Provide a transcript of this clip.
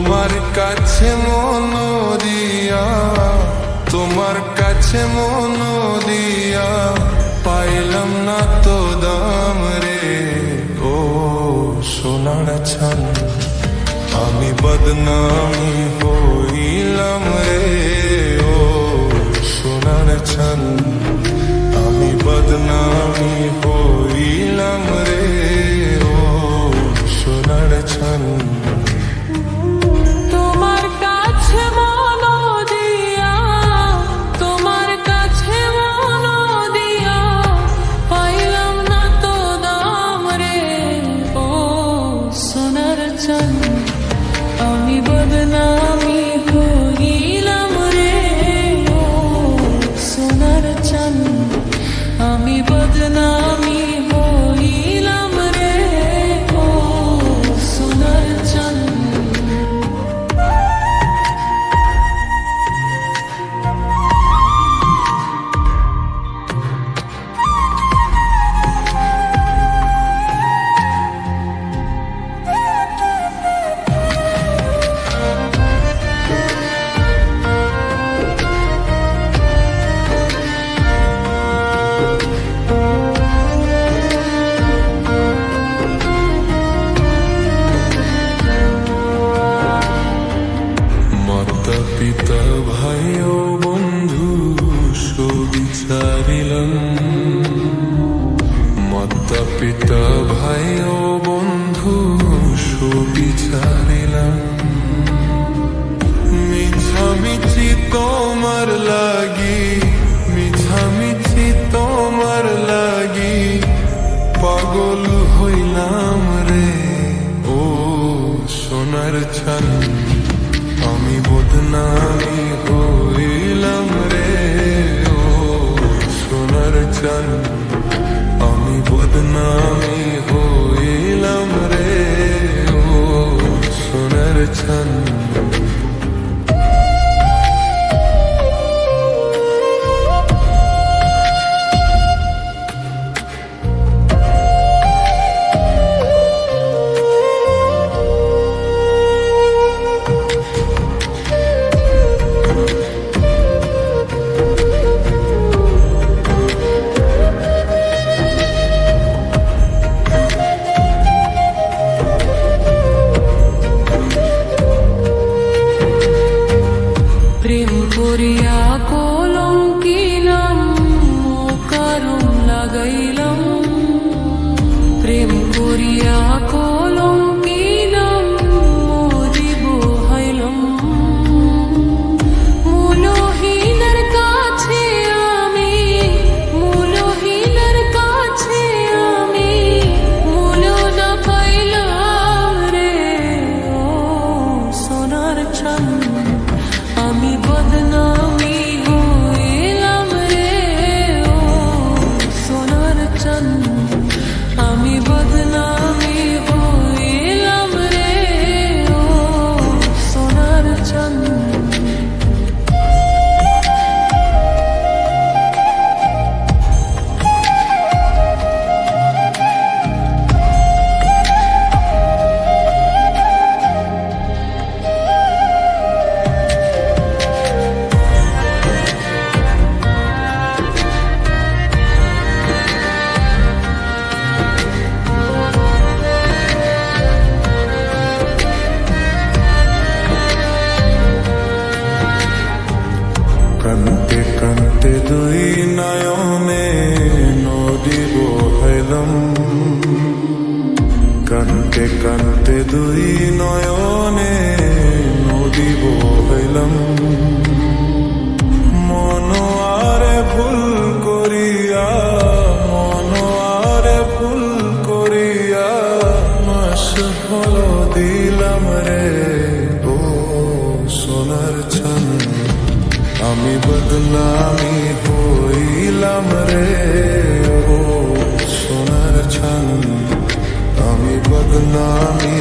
তোমার কাছে মন দিয়া, তোমার কাছে মন দিয়া পাইলাম না তো দাম রে। ও সোনার ছান আমি বদনামি হইলাম রে। ও সোনার ছান আমি বদনামি হইলাম রে। ও সোনার ছান তোমার কাছে মন দিয়া, তোমার কাছে মন দিয়া পাইলাম না তো দাম রে। ও সোনার চাঁদ আমি বদনামি হইলাম রে। ও সোনার চাঁদ আমি বদনামি হইলাম রে। ও সোনার চাঁদ মাতা পিতা ভাই ও বন্ধু সবই ছাড়িলাম। মাতা পিতা ভাই ও বন্ধু সবই ছাড়িলাম। মিছামিছি তোমার লাগি, মিছামিছি তোমার লাগি পাগল হইলাম রে। ও সোনার ছান আমি বদনামি হইলাম রে। ও সোনার চান আমি বদনামি হইলাম রে। ও সোনার চান প্রেম করিয়া কলঙ্কিলাম, কারণ লাগাইলাম। প্রেম করিয়া কলঙ্কিলাম, জীব হাইলাম। মূলহীনের কাছে আমি, মূলহীনের কাছে আমি মূল না পাইলাম রে। ও সোনার ছান আমি বদনামি হইলাম রে। ও সোনার চাঁদ আমি বদনামি হইলাম রে। ও সোনার চাঁদ কান্তে কান্তে দুই নয়নে নদী বহাইলাম। কান্তে কান্তে দুই নয়নে নদী বহাইলাম। মন আরে ভুল করিয়া, মন আরে ভুল করিয়া মাস হলো দিলাম রে। ও সোনার ছান আমি বদনামি হইলাম রে। ও সোনার ছান আমি বদনামি